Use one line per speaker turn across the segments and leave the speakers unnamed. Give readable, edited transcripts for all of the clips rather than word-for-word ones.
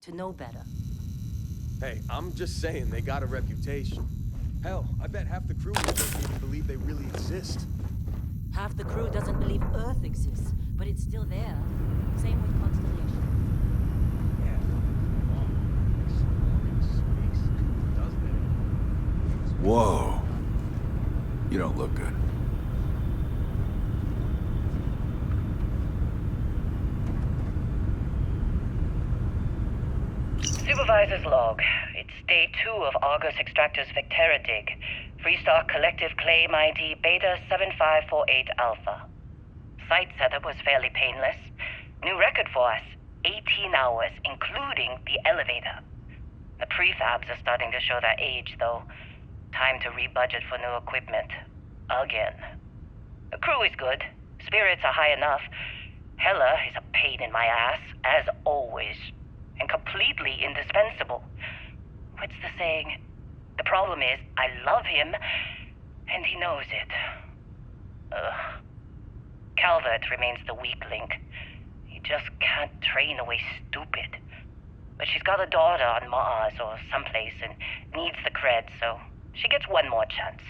to know better.
Hey, I'm just saying they got a reputation. Hell, I bet half the crew doesn't even believe they really exist.
Half the crew doesn't believe Earth exists, but it's still there. Same with Constellation.
Yeah. Oh, exploring space. Who does that?
Whoa. You don't look good.
Supervisor's log. It's day 2 of Argus Extractor's Vectera dig. Freestar Collective Claim ID Beta 7548 Alpha. Site setup was fairly painless. New record for us. 18 hours, including the elevator. The prefabs are starting to show their age, though. Time to rebudget for new equipment. Again. The crew is good. Spirits are high enough. Hella is a pain in my ass, as always. And completely indispensable. What's the saying? The problem is, I love him, and he knows it. Ugh. Calvert remains the weak link. He just can't train away stupid. But she's got a daughter on Mars or someplace and needs the cred, so she gets one more chance.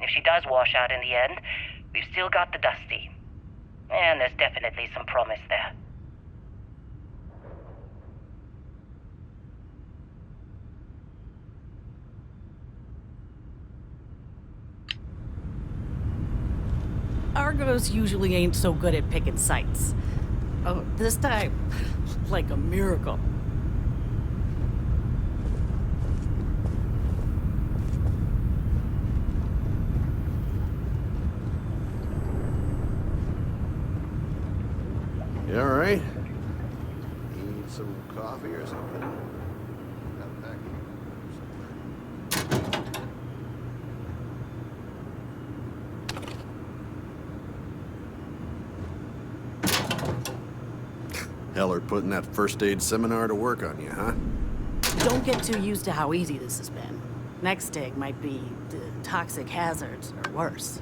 If she does wash out in the end, we've still got the Dusty. And there's definitely some promise there.
Argos usually ain't so good at picking sites. Oh, this time, like a miracle.
You all right? Need some coffee or something? Got a pack somewhere. Heller putting that first aid seminar to work on you, huh?
Don't get too used to how easy this has been. Next dig might be toxic hazards or worse.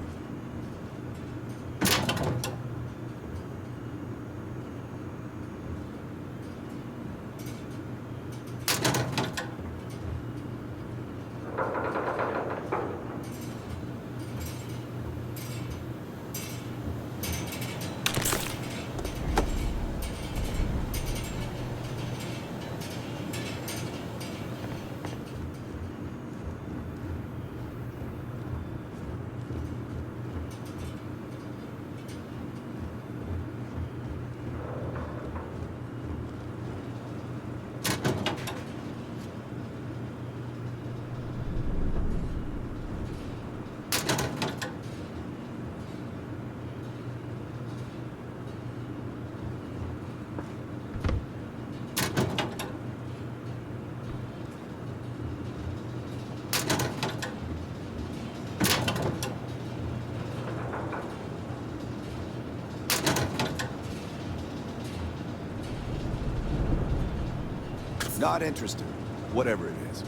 Not interested. Whatever it is.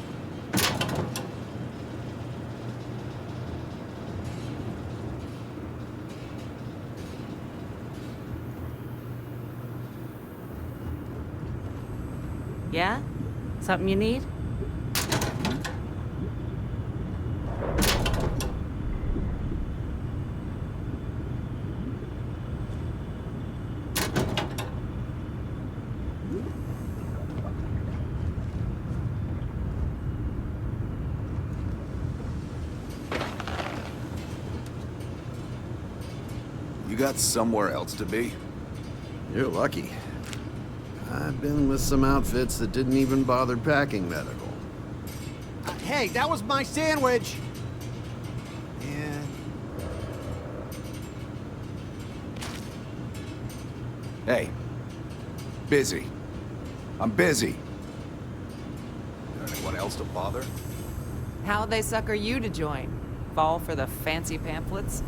Yeah? Something you need?
You got somewhere else to be? You're lucky. I've been with some outfits that didn't even bother packing medical.
Hey, that was my sandwich!
Yeah. Hey. Busy. I'm busy. Got anyone else to bother?
How'd they sucker you to join? Fall for the fancy pamphlets?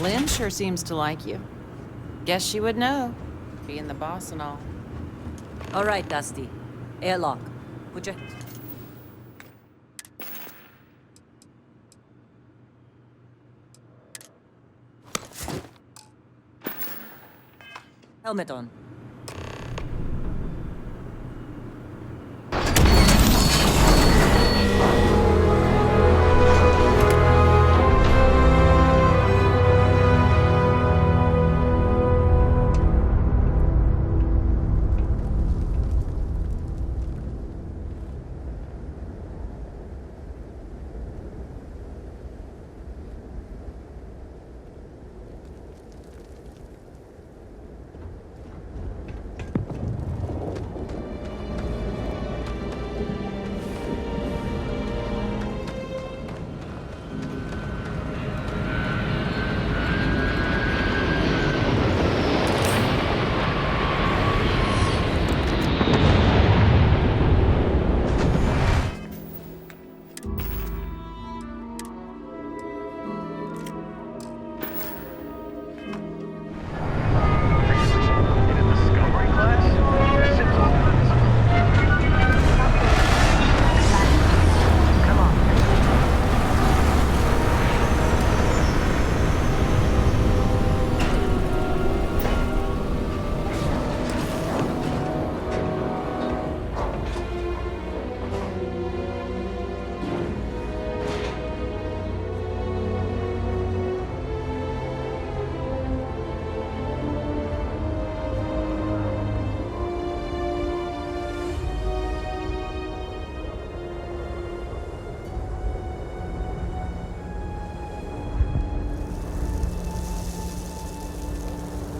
Lynn sure seems to like you. Guess she would know, being the boss and all.
All right, Dusty. Airlock. Put your... helmet on.
In a discovery class? This shit's all invisible.
Come on.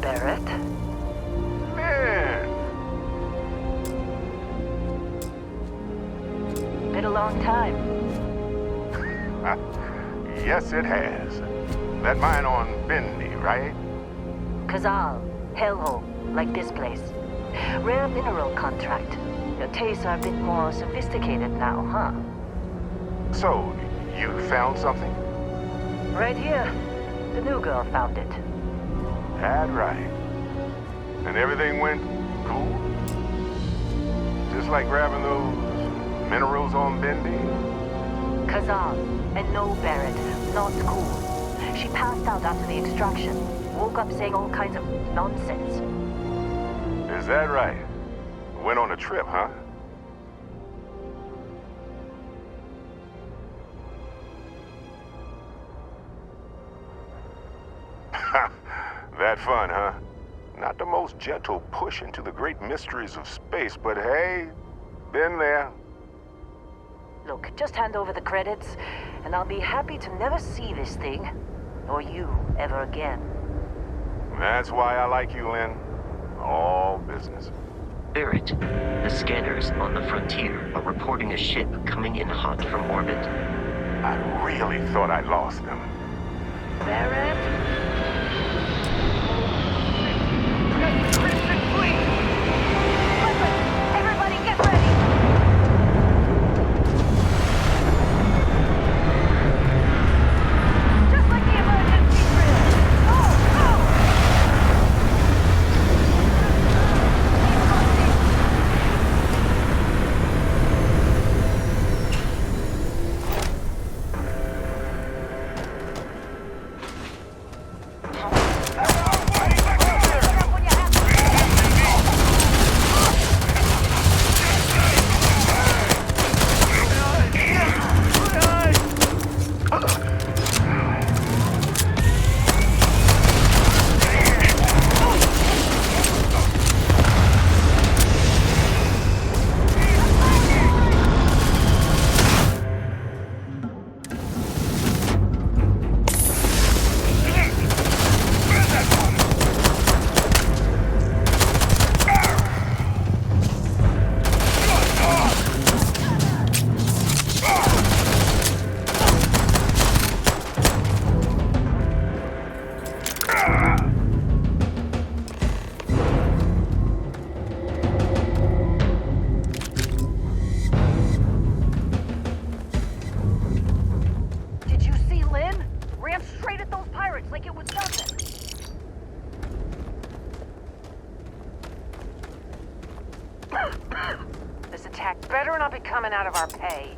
Barrett?
Man,
Been a long time.
yes it has. That mine on Bendy, right?
Kazal, hellhole, like this place. Rare mineral contract. Your tastes are a bit more sophisticated now, huh?
So, you found something?
Right here. The new girl found it.
That right. And everything went cool? Just like grabbing those minerals on Bendy?
Kazal, and no Barrett, not cool. She passed out after the extraction. Woke up saying all kinds of nonsense.
Is that right? Went on a trip, huh? That fun, huh? Not the most gentle push into the great mysteries of space, but hey, been there.
Look, just hand over the credits, and I'll be happy to never see this thing, or you, ever again.
That's why I like you, Lynn. All business.
Barrett, the scanners on the frontier are reporting a ship coming in hot from orbit.
I really thought I lost them.
Barrett? Everybody get ready! Just like the emergency drill! Go! Go! pirates like it was nothing.
This attack better not be coming out of our pay.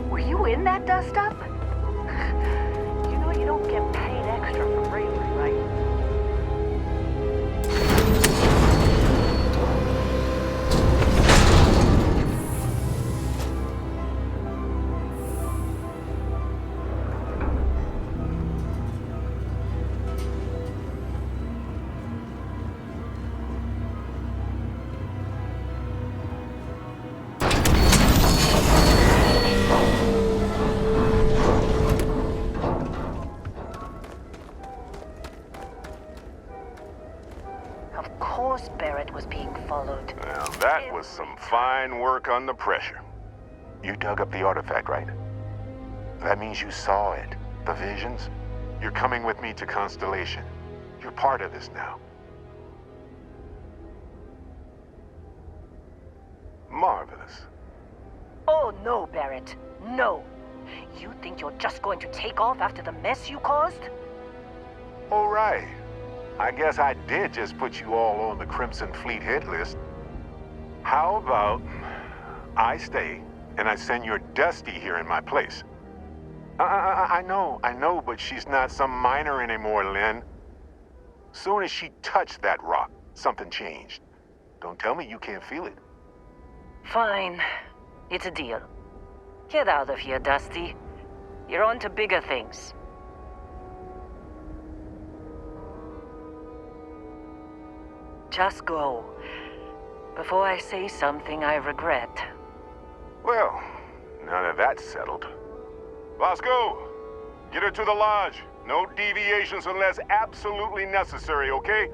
Were you in that dust-up? You know you don't get paid extra for bravery, right? Of course Barrett was being followed.
Well, that was some fine work under pressure. You dug up the artifact, right? That means you saw it. The visions? You're coming with me to Constellation. You're part of this now. Marvelous.
Oh no, Barrett. No. You think you're just going to take off after the mess you caused?
All right. I guess I did just put you all on the Crimson Fleet hit list. How about I stay and I send your Dusty here in my place? I know, but she's not some miner anymore, Lynn. Soon as she touched that rock, something changed. Don't tell me you can't feel it.
Fine. It's a deal. Get out of here, Dusty. You're on to bigger things. Just go. Before I say something I regret.
Well, now that that's settled. Vasco, get her to the lodge. No deviations unless absolutely necessary, okay?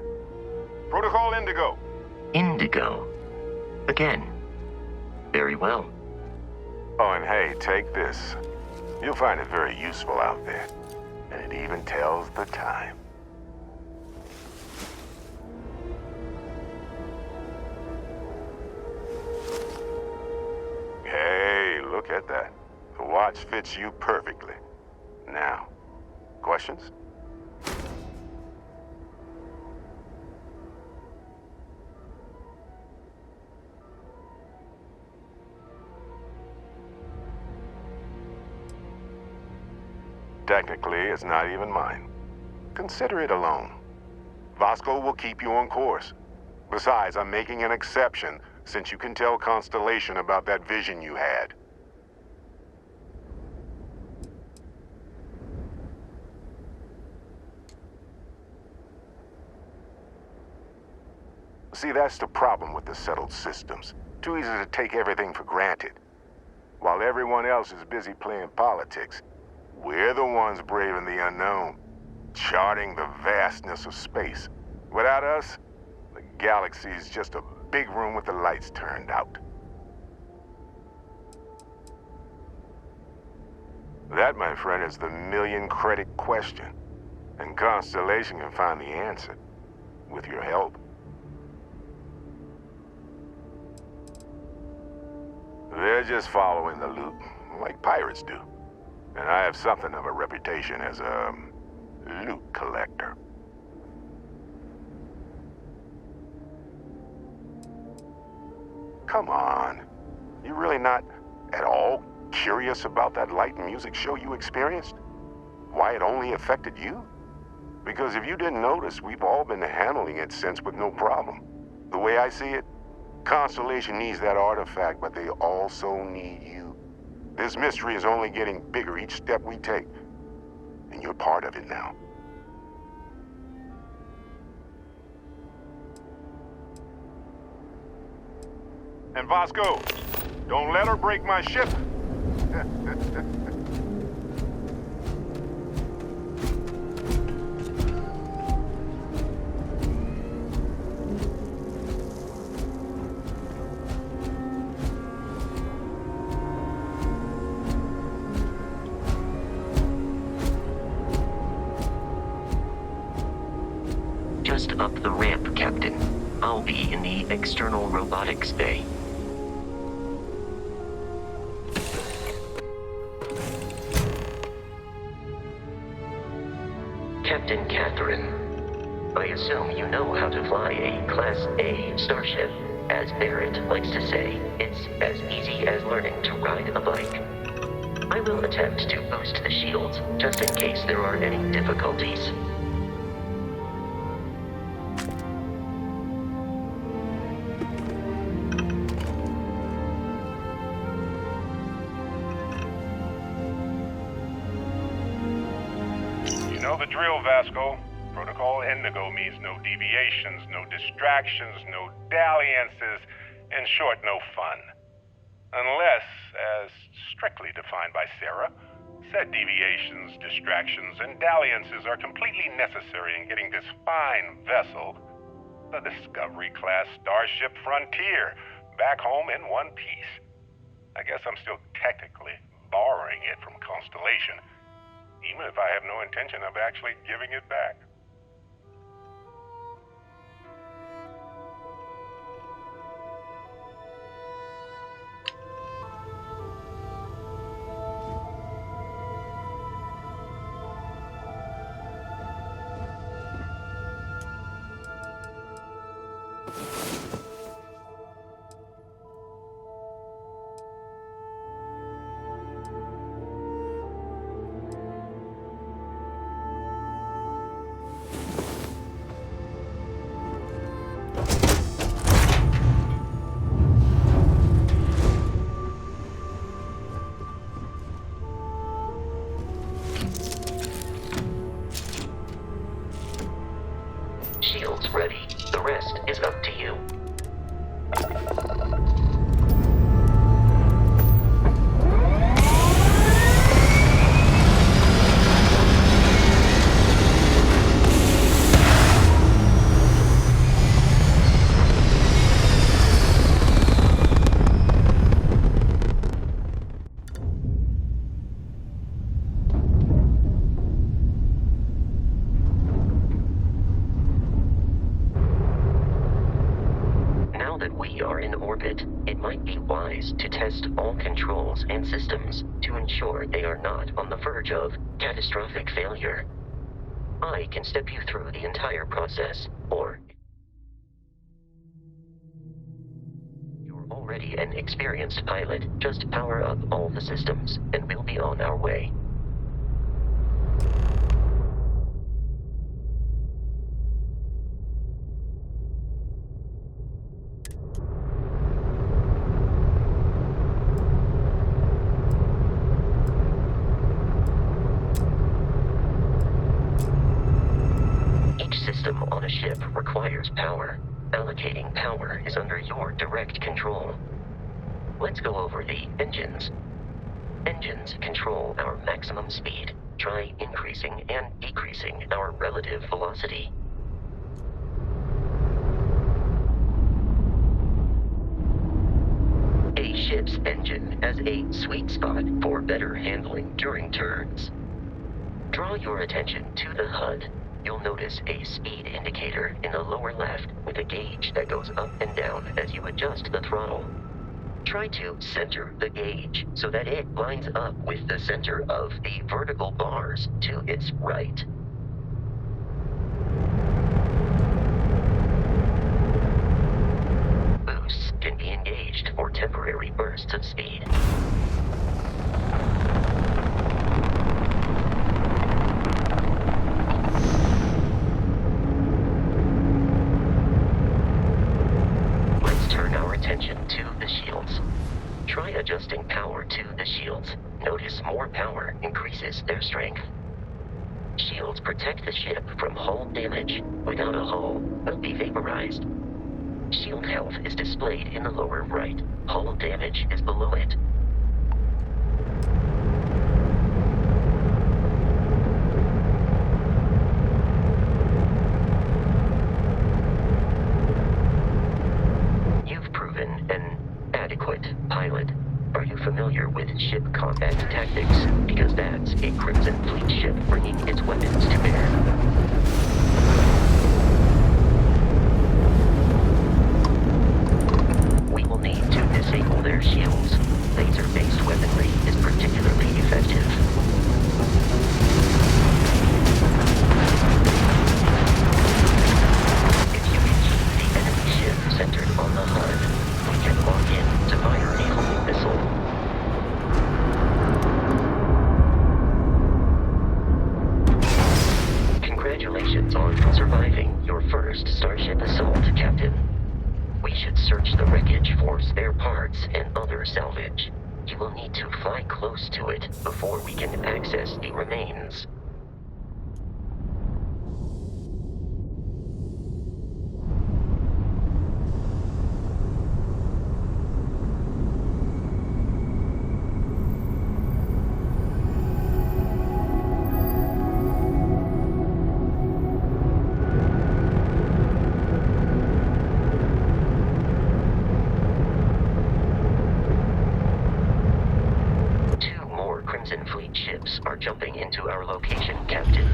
Protocol Indigo.
Indigo. Again. Very well.
Oh, and hey, take this. You'll find it very useful out there. And it even tells the time. Hey, look at that. The watch fits you perfectly. Now, questions? Technically, it's not even mine. Consider it a loan. Vasco will keep you on course. Besides, I'm making an exception since you can tell Constellation about that vision you had. See, that's the problem with the settled systems. Too easy to take everything for granted. While everyone else is busy playing politics, we're the ones braving the unknown, charting the vastness of space. Without us, the galaxy is just a big room with the lights turned out. That, my friend, is the million-credit question. And Constellation can find the answer, with your help. They're just following the loot, like pirates do. And I have something of a reputation as a loot collector. Come on. You really not at all curious about that light and music show you experienced? Why it only affected you? Because if you didn't notice, we've all been handling it since with no problem. The way I see it, Constellation needs that artifact, but they also need you. This mystery is only getting bigger each step we take. And you're part of it now. And Vasco, don't let her break my ship.
I'll be in the external robotics bay. Captain Catherine, I assume you know how to fly a Class A starship. As Barrett likes to say, it's as easy as learning to ride a bike. I will attempt to boost the shields, just in case there are any difficulties.
You know the drill, Vasco. Protocol Indigo means no deviations, no distractions, no dalliances, in short, no fun. Unless, as strictly defined by Sarah, said deviations, distractions, and dalliances are completely necessary in getting this fine vessel, the Discovery-class Starship Frontier, back home in one piece. I guess I'm still technically borrowing it from Constellation, even if I have no intention of actually giving it back.
Shields ready. The rest is up to you. Now that we are in orbit, it might be wise to test all controls and systems to ensure they are not on the verge of catastrophic failure. I can step you through the entire process, or you're already an experienced pilot. Just power up all the systems, and we'll be on our way. System on a ship requires power. Allocating power is under your direct control. Let's go over the engines. Engines control our maximum speed. Try increasing and decreasing our relative velocity. A ship's engine has a sweet spot for better handling during turns. Draw your attention to the HUD. You'll notice a speed indicator in the lower left with a gauge that goes up and down as you adjust the throttle. Try to center the gauge so that it lines up with the center of the vertical bars to its right. Boosts can be engaged for temporary bursts of speed. Attention to the shields. Try adjusting power to the shields. Notice more power increases their strength. Shields protect the ship from hull damage. Without a hull, will be vaporized. Shield health is displayed in the lower right. Hull damage is below it. An adequate pilot. Are you familiar with ship combat tactics? Because that's a Crimson Fleet ship bringing its weapons to bear. close to it before we can access the remains. Crimson Fleet ships are jumping into our location, Captain.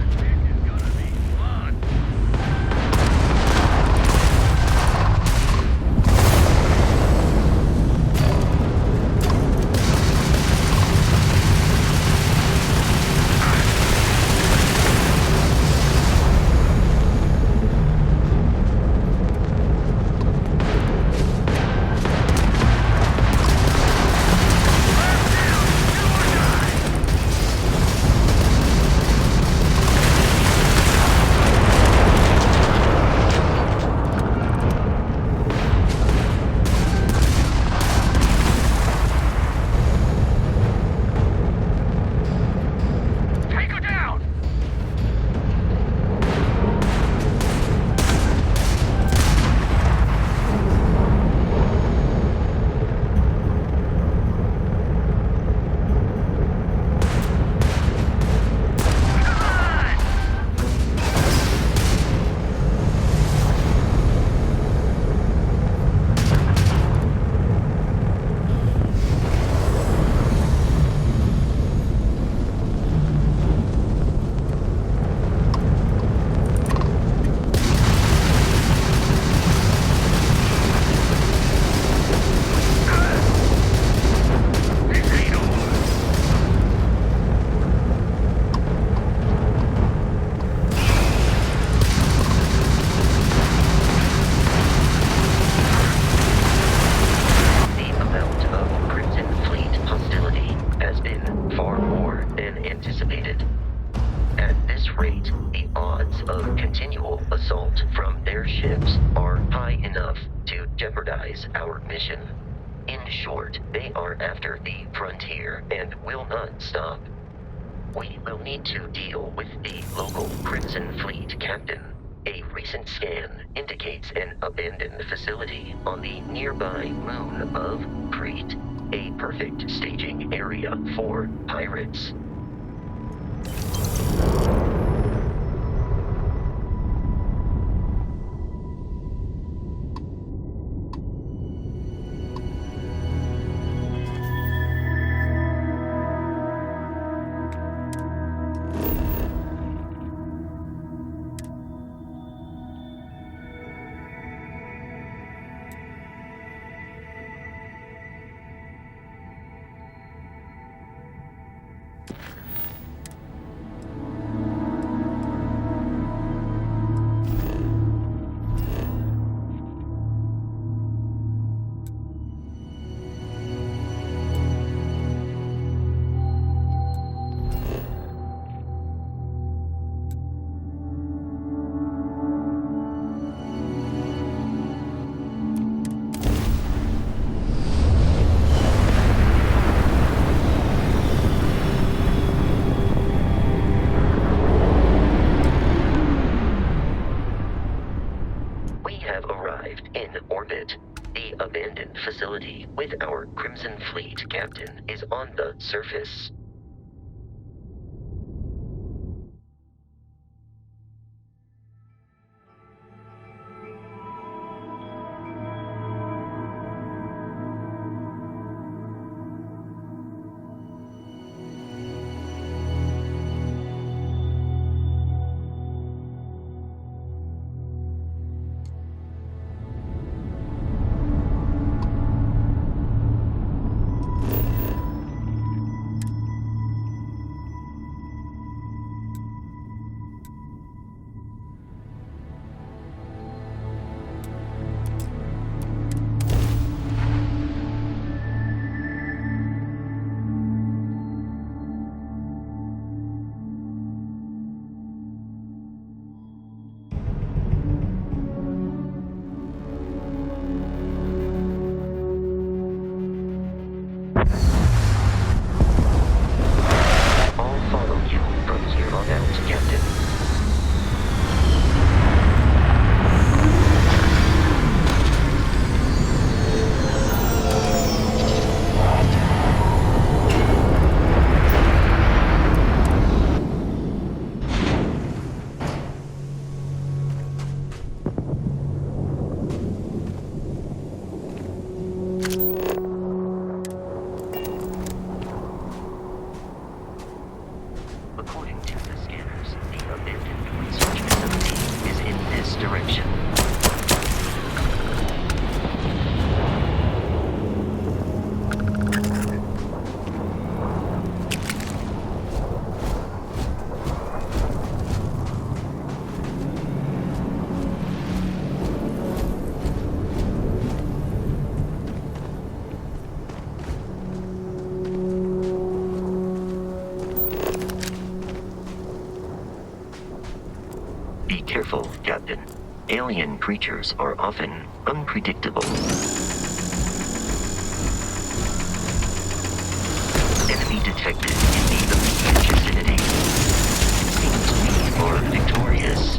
Our mission. In short, they are after the frontier and will not stop. We will need to deal with the local Crimson Fleet captain. A recent scan indicates an abandoned facility on the nearby moon of Crete, a perfect staging area for pirates. Facility with our Crimson Fleet captain is on the surface. According to the scanners, the abandoned research facility is in this direction. Be careful, Captain. Alien creatures are often unpredictable. Enemy detected in the immediate vicinity. It seems we are victorious.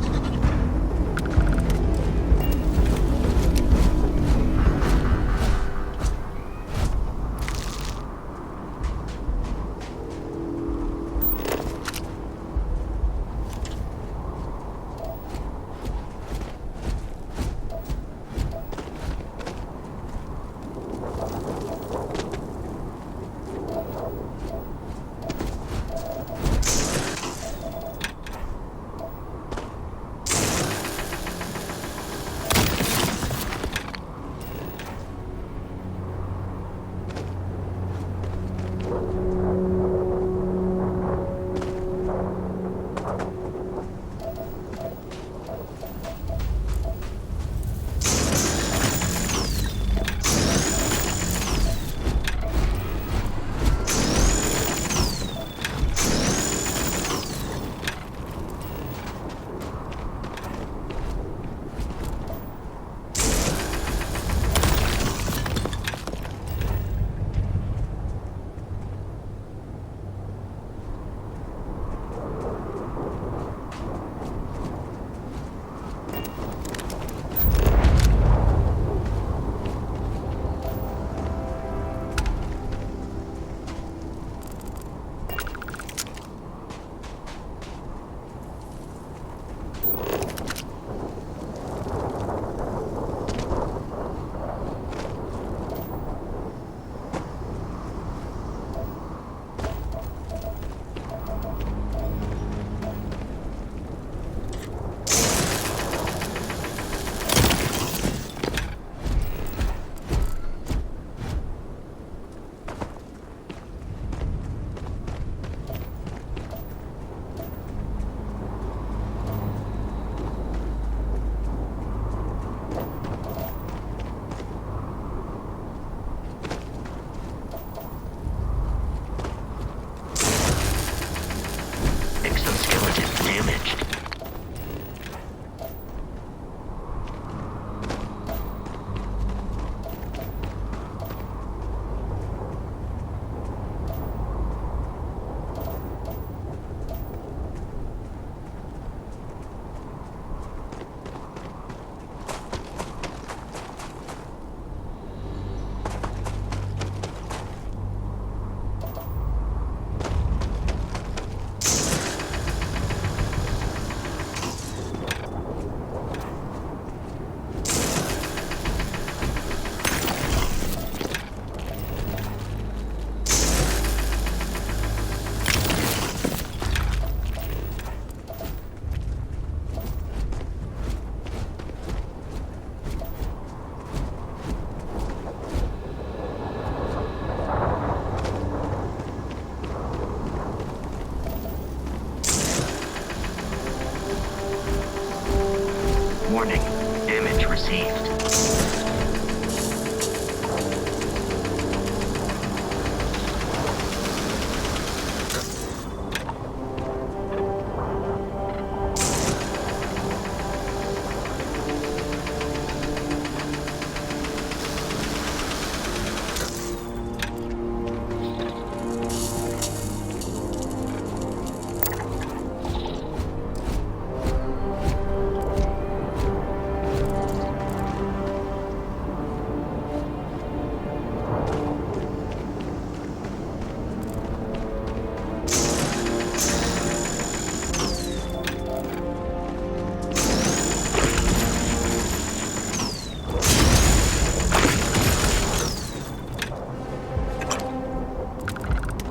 Warning, damage received.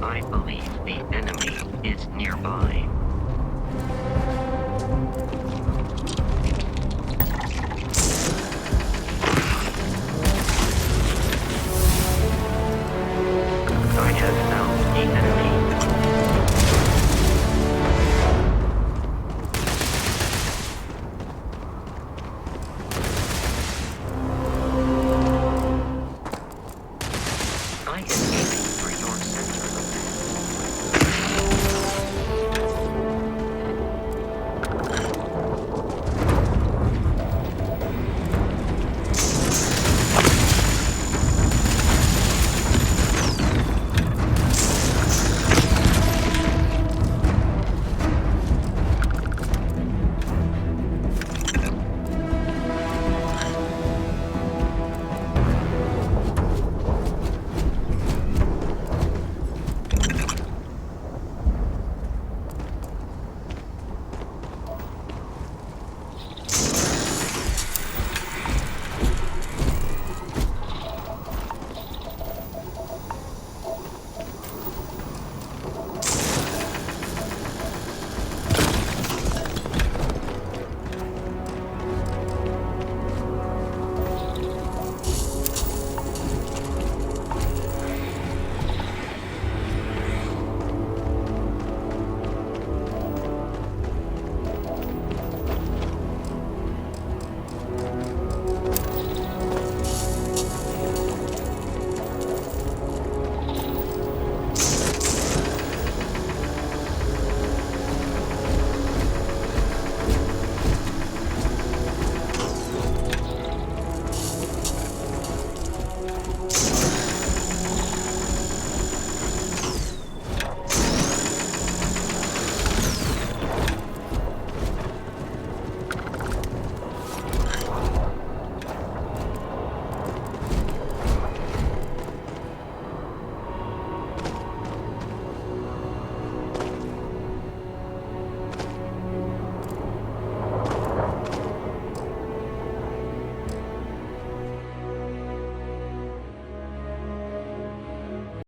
I believe the enemy is nearby.